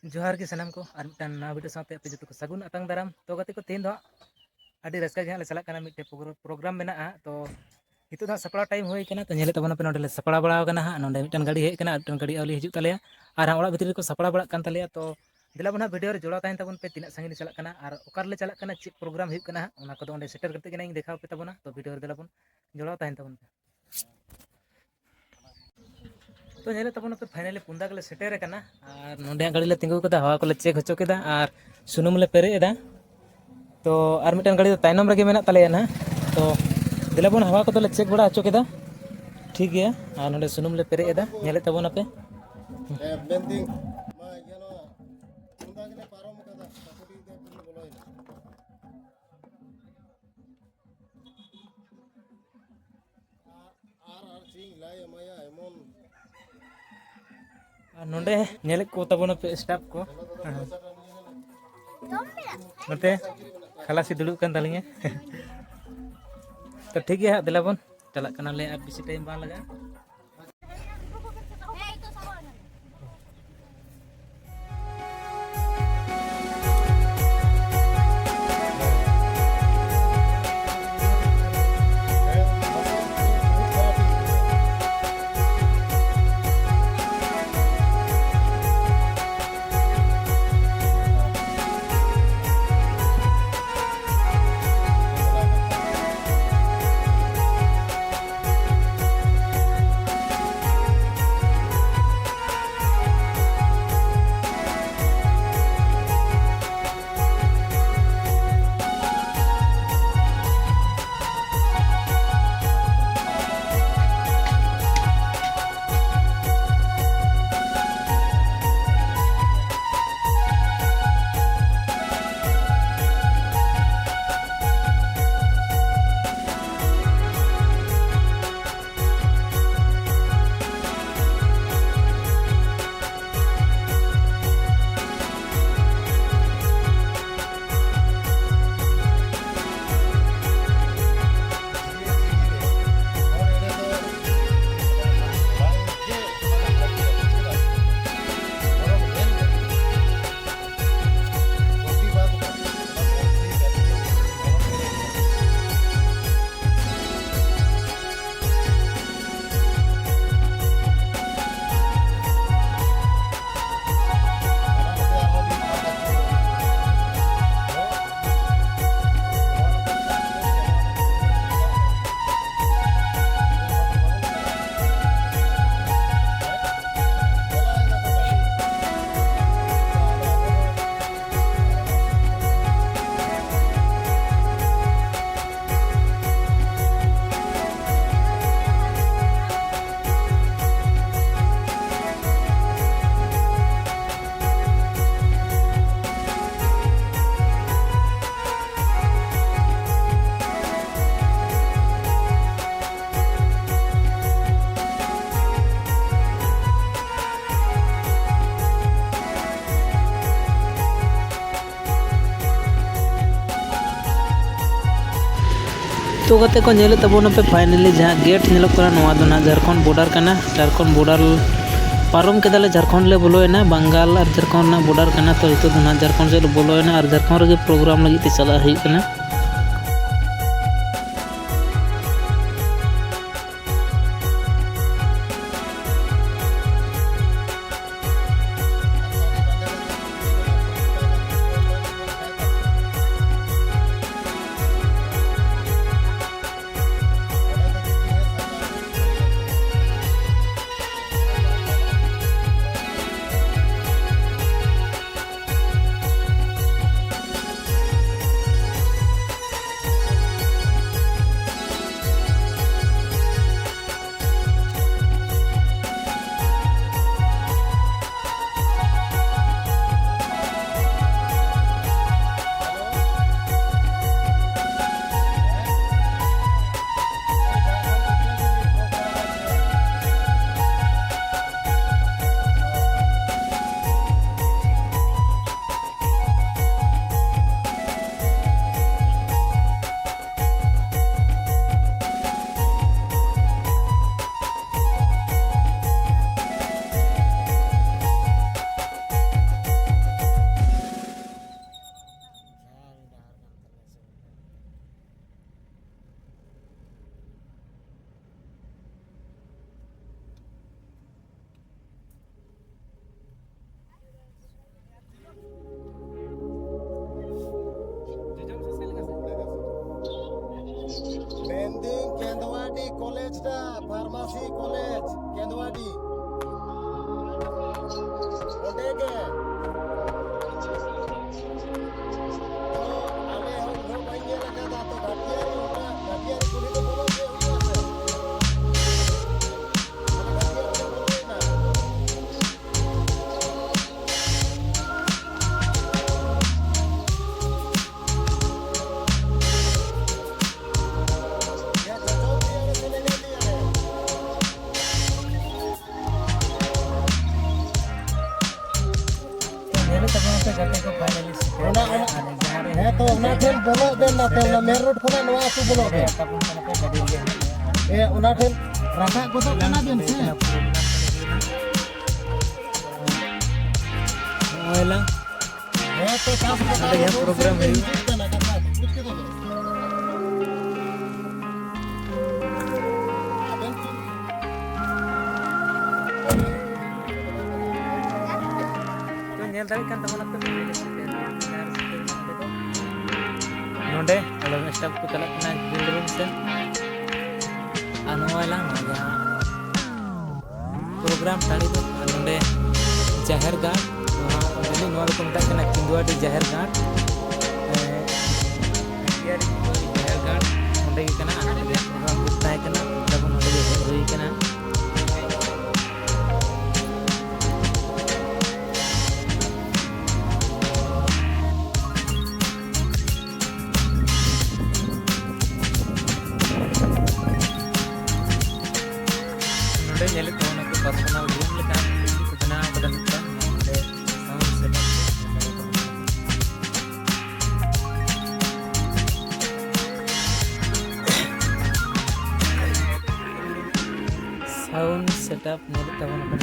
जोहार के सनाम को और मिट्टन ना वीडियो साथे पे जो सगुन अतंग दाराम तो गति को तीन दो अड़ी रस्का गे ले चला मिट्टे प्रोग्राम में तो हितु दा सपड़ा टाइम होई कना तो नेले तबना पे नोडे सपड़ा बड़ा कना हा नोडे मिट्टन गाड़ी हेज कना मिट्टन गाड़ी आवली हिजु तलेया और ओड़ा भितर को सपड़ा बड़ा कान तलेया तो दिला बना वीडियो रे जोड़ा ताहन तबन पे तिना संगिनी चला कना और ओकार ले चला कना चे प्रोग्राम हिजु कना ओना को ओंडे सेटर करते कना देखाव पे तबना तो वीडियो रे दिला बन जोड़ा ताहन तबन तो नेले तबन पे फाइनली पुंदा गले सेटर कना और नोडे गाड़ी ले तिंगु कदा हवा को ले चेक होचो केदा और सुनुम ले पेरे एदा तो और मिट्टन गाड़ी तायनम रगे मेना तलेया ना तो दिला बन हवा को ले चेक बड़ा होचो केदा ठीक गया और नोडे सुनुम ले पेरे एदा नेले तबन पे बेंदिंग मा यानो पुंदा गले पारम कदा सकुटी दे बोलोइना आर सिंग लाई माया एमन नोडे नेले को तबन पे स्टाफ को नोते खलासी दुड़ुब कान तालिंगे तो ठीक है दिला बन चला कना ले अब बेसी टाइम बा लगा तो गते को नेले तबोन पे फाइनली जहाँ गेट नेलो करा नवा दो ना झारखंड बॉर्डर कना झारखंड बॉर्डर पारम केदाले झारखंड ले बोलोयना बंगाल और झारखंड ना बॉर्डर कना तो इतो ना झारखंड से बोलोयना और झारखंड रे प्रोग्राम लगी ते चला हुई कना Pharmacy College, Kendwadi. Onde ke? तो आले हम लोग आएंगे लगा था तो घाटिया कुली तो बोलो के हुआ से घाटिया कुली बोलो ना या तो भी आने से लेने दिया है मेरे तब वहाँ पे जाते को फाइनली है तो ना ठेल बोलो दे ना ते ना मेन रोड खोना नवा आसु बोलो दे तब उनका पे गाड़ी ले ए उना ठेल राखा को तो कना दिन से ओला है तो साफ ada yang program ini. तो nyel dari kan teman aku nonde kalau staf ku telak na building sen anu wala naga program tadi tu nonde Jahar Ghat jadi nuar ko metak kana Kendwadi Jahar Ghat Jahar Ghat onde gi kana anu program butai kana tabun onde gi hoi kana nonde nyelit ko na ko personal room lekan ko bana badan kan nonde sound setup sound setup nyelit ko na ko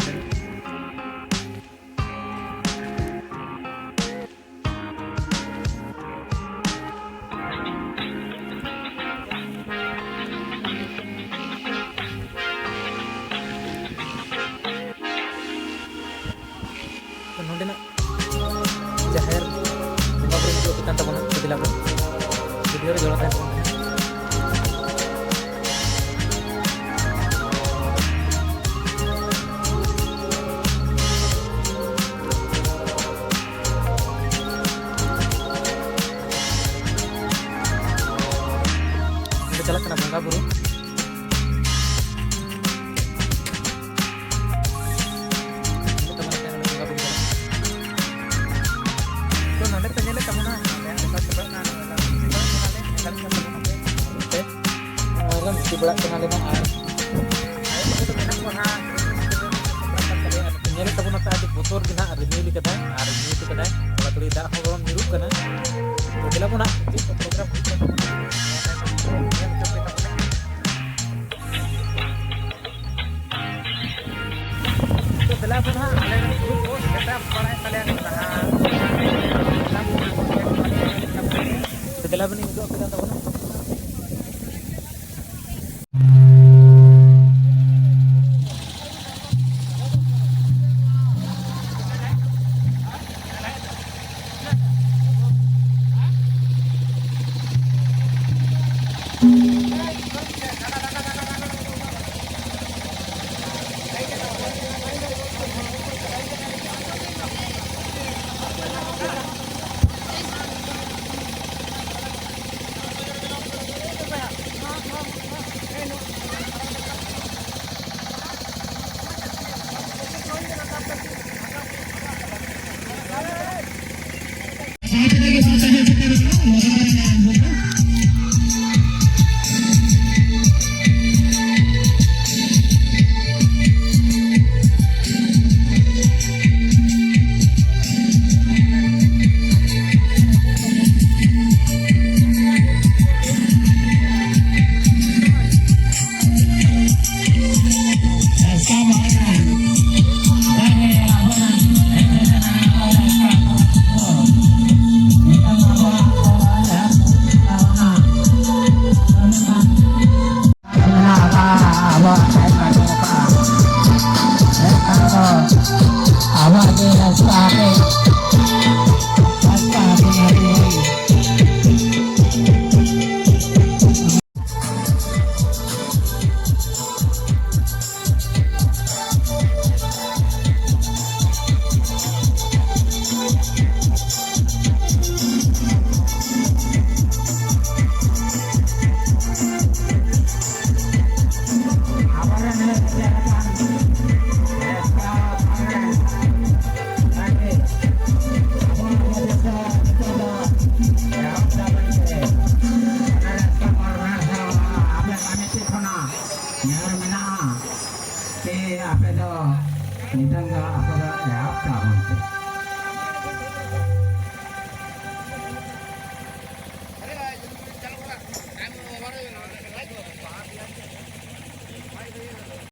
nonde na Jahar bunga beri video kita tabon sedila ko video re jola tayo nonde chalak kana bunga buru mesti belak tengah lima ar. Nyari tabun ata adi botol kena ar mili kada ar mili kada kalau tuli dah orang miru kana. Bila pun nak program itu bila pun ha ale grup post kita pakai kalian nah. Bila pun itu kita tahu na. कि आपे तो निधन का आपका app था बोलते